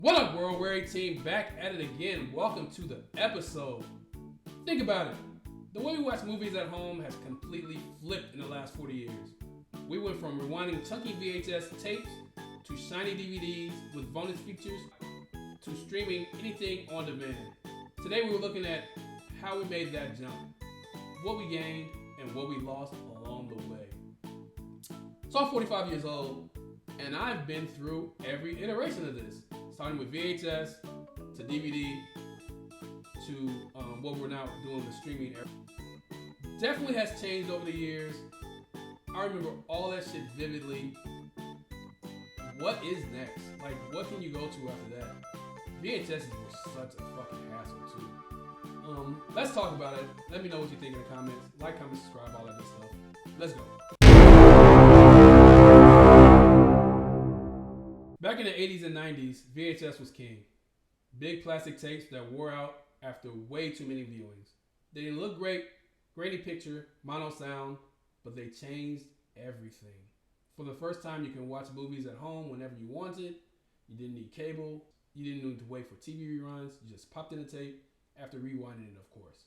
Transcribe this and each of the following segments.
What up, world? We're 18, back at it again. Welcome to the episode. Think about it. The way we watch movies at home has completely flipped in the last 40 years. We went from rewinding chunky VHS tapes to shiny DVDs with bonus features to streaming anything on demand. Today we were looking at how we made that jump, what we gained, and what we lost along the way. So I'm 45 years old, and I've been through every iteration of this. Starting with VHS to DVD to what we're now doing with streaming era. Definitely has changed over the years. I remember all that shit vividly. What is next? Like, what can you go to after that? VHS were such a fucking hassle too. Let's talk about it. Let me know what you think in the comments. Like, comment, subscribe, all that good stuff. Let's go. Back in the 80s and 90s, VHS was king. Big plastic tapes that wore out after way too many viewings. They didn't look great, grainy picture, mono sound, but they changed everything. For the first time, you can watch movies at home whenever you wanted. You didn't need cable. You didn't need to wait for TV reruns. You just popped in a tape after rewinding it, of course.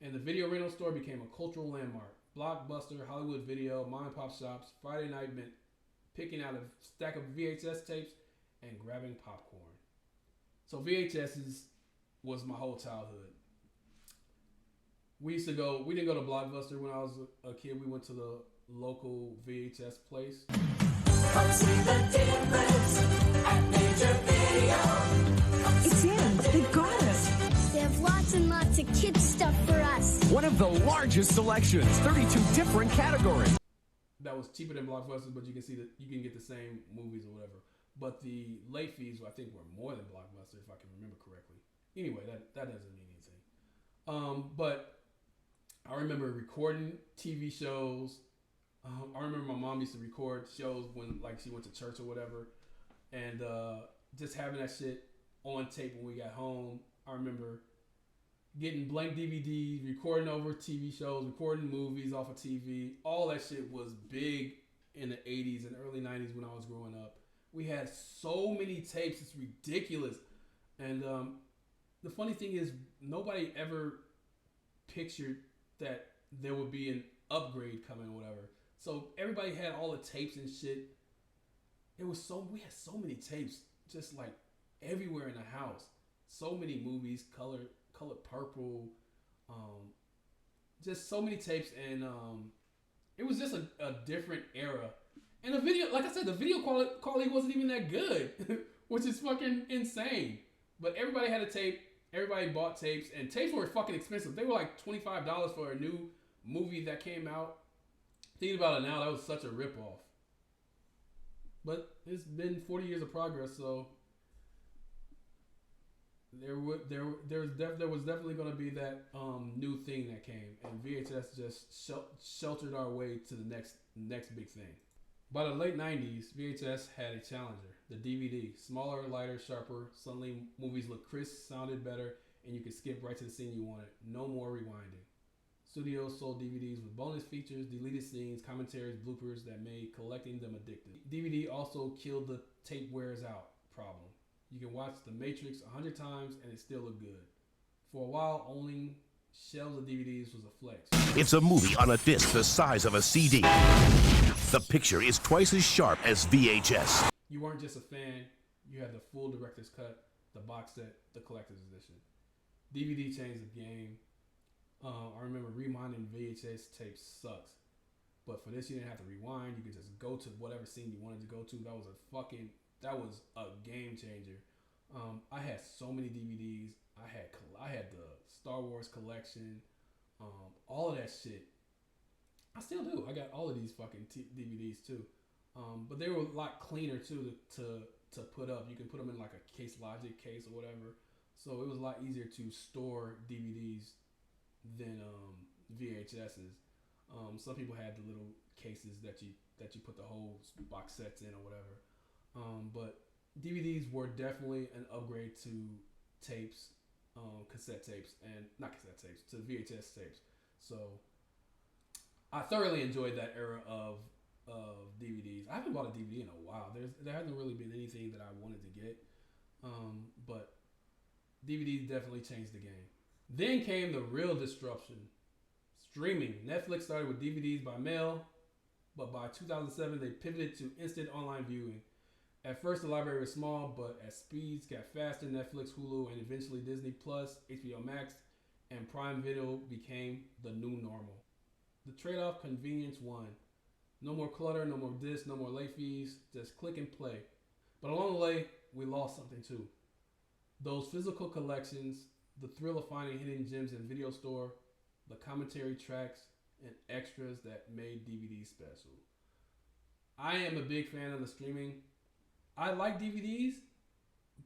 And the video rental store became a cultural landmark. Blockbuster, Hollywood Video, mom and pop shops, Friday night meant picking out a stack of VHS tapes and grabbing popcorn. So VHS's was my whole childhood. We didn't go to Blockbuster when I was a kid. We went to the local VHS place. Come see the difference at Major Video. It's in. They got us. They have lots and lots of kids stuff for us. One of the largest selections, 32 different categories. That was cheaper than Blockbuster, but you can see that you can get the same movies or whatever. But the late fees, I think, were more than Blockbuster, if I can remember correctly. Anyway, that doesn't mean anything. But I remember recording TV shows. I remember my mom used to record shows when, like, she went to church or whatever, and just having that shit on tape when we got home. I remember getting blank DVDs, recording over TV shows, recording movies off of TV. All that shit was big in the 80s and early 90s when I was growing up. We had so many tapes, it's ridiculous. And the funny thing is, nobody ever pictured that there would be an upgrade coming or whatever. So everybody had all the tapes and shit. We had so many tapes, just like everywhere in the house. So many movies, colored purple, just so many tapes, and it was just a different era. And the video, like I said, the video quality wasn't even that good, which is fucking insane. But everybody had a tape, everybody bought tapes, and tapes were fucking expensive. They were like $25 for a new movie that came out. Thinking about it now, that was such a ripoff. But it's been 40 years of progress, so there was definitely going to be that new thing that came, and VHS just sheltered our way to the next big thing. By the late 90s, VHS had a challenger, the DVD. Smaller, lighter, sharper. Suddenly, movies looked crisp, sounded better, and you could skip right to the scene you wanted. No more rewinding. Studios sold DVDs with bonus features, deleted scenes, commentaries, bloopers that made collecting them addictive. DVD also killed the tape wears out problem. You can watch The Matrix 100 times and it still look good. For a while, owning shelves of DVDs was a flex. It's a movie on a disc the size of a CD. The picture is twice as sharp as VHS. You weren't just a fan, you had the full director's cut, the box set, the collector's edition. DVD changed the game. I remember rewinding VHS tapes sucks. But for this, you didn't have to rewind. You could just go to whatever scene you wanted to go to. That was a game changer. I had so many DVDs. I had the Star Wars collection, all of that shit. I still do. I got all of these fucking DVDs too. But they were a lot cleaner too to put up. You can put them in like a Case Logic case or whatever. So it was a lot easier to store DVDs than VHSs. Some people had the little cases that you put the whole box sets in or whatever. But DVDs were definitely an upgrade to tapes, cassette tapes, and not cassette tapes, to VHS tapes. So I thoroughly enjoyed that era of DVDs. I haven't bought a DVD in a while. There hasn't really been anything that I wanted to get. But DVDs definitely changed the game. Then came the real disruption. Streaming. Netflix started with DVDs by mail, but by 2007 they pivoted to instant online viewing. At first the library was small, but as speeds got faster, Netflix, Hulu, and eventually Disney Plus, HBO Max, and Prime Video became the new normal. The trade-off, convenience, won. No more clutter, no more discs, no more late fees, just click and play. But along the way, we lost something too. Those physical collections, the thrill of finding hidden gems in video store, the commentary tracks, and extras that made DVDs special. I am a big fan of the streaming. I like DVDs,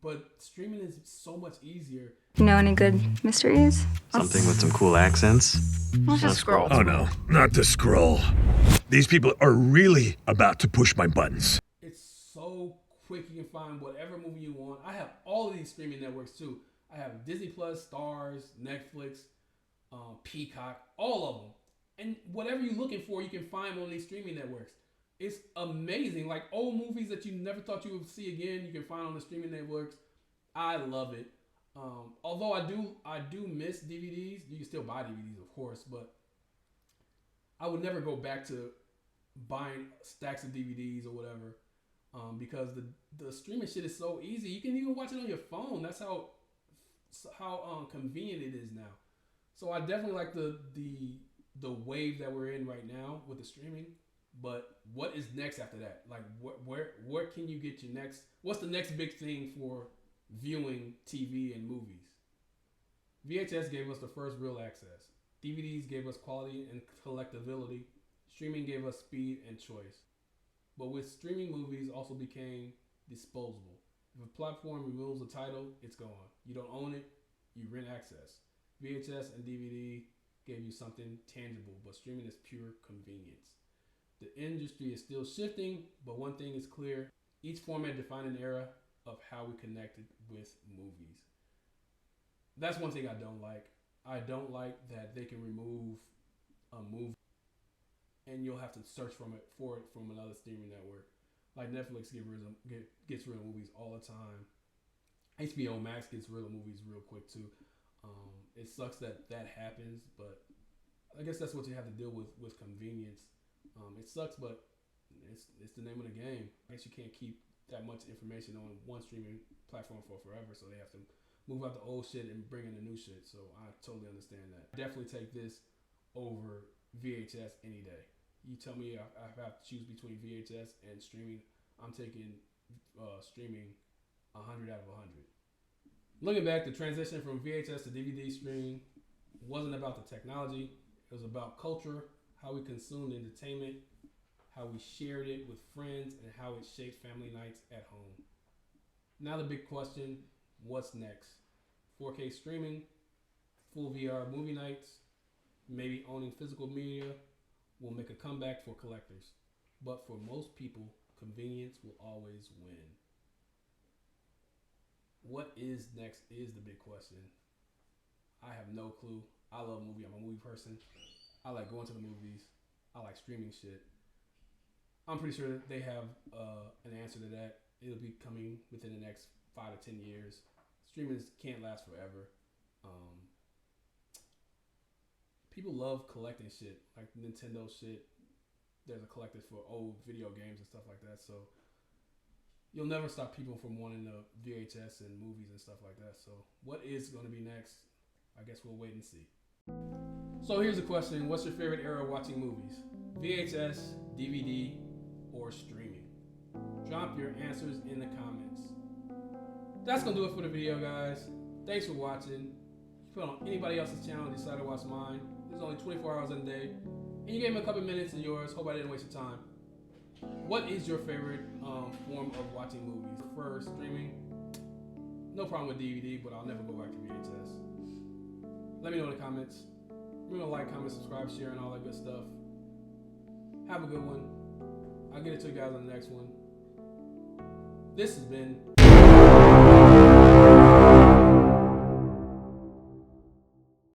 but streaming is so much easier. You know any good mysteries? Something with some cool accents? Let's just scroll. Oh no, not the scroll. These people are really about to push my buttons. It's so quick, you can find whatever movie you want. I have all of these streaming networks too. I have Disney Plus, Stars, Netflix, Peacock, all of them. And whatever you're looking for, you can find on these streaming networks. It's amazing. Like old movies that you never thought you would see again, you can find on the streaming networks. I love it. Although I do miss DVDs. You can still buy DVDs, of course, but I would never go back to buying stacks of DVDs or whatever, because the streaming shit is so easy. You can even watch it on your phone. That's how convenient it is now. So I definitely like the wave that we're in right now with the streaming. But what is next after that? Like where can you get your next? What's the next big thing for viewing TV and movies? VHS gave us the first real access. DVDs gave us quality and collectability. Streaming gave us speed and choice. But with streaming, movies also became disposable. If a platform removes a title, it's gone. You don't own it, you rent access. VHS and DVD gave you something tangible, but streaming is pure convenience. The industry is still shifting, but one thing is clear. Each format defined an era of how we connected with movies. That's one thing I don't like. I don't like that they can remove a movie and you'll have to search for it from another streaming network. Like Netflix gets rid of movies all the time. HBO Max gets rid of movies real quick too. It sucks that happens, but I guess that's what you have to deal with convenience. It sucks, but it's the name of the game. I guess you can't keep that much information on one streaming platform for forever, so they have to move out the old shit and bring in the new shit. So I totally understand that. Definitely take this over VHS any day. You tell me I have to choose between VHS and streaming, I'm taking streaming 100 out of 100. Looking back, the transition from VHS to DVD streaming wasn't about the technology. It was about culture, how we consumed entertainment, how we shared it with friends, and how it shaped family nights at home. Now the big question, what's next? 4K streaming, full VR movie nights, maybe owning physical media will make a comeback for collectors. But for most people, convenience will always win. What is next is the big question. I have no clue. I love movies. I'm a movie person. I like going to the movies. I like streaming shit. I'm pretty sure that they have an answer to that. It'll be coming within the next 5 to 10 years. Streaming can't last forever. People love collecting shit, like Nintendo shit. There's a collector for old video games and stuff like that. So you'll never stop people from wanting the VHS and movies and stuff like that. So what is going to be next? I guess we'll wait and see. So here's a question. What's your favorite era of watching movies? VHS, DVD, or streaming? Drop your answers in the comments. That's going to do it for the video, guys. Thanks for watching. If you put on anybody else's channel and decide to watch mine, there's only 24 hours in a day. And you gave me a couple minutes of yours. Hope I didn't waste your time. What is your favorite form of watching movies? For streaming? No problem with DVD, but I'll never go back to VHS. Let me know in the comments. Remember to like, comment, subscribe, share, and all that good stuff. Have a good one. I'll get it to you guys on the next one. This has been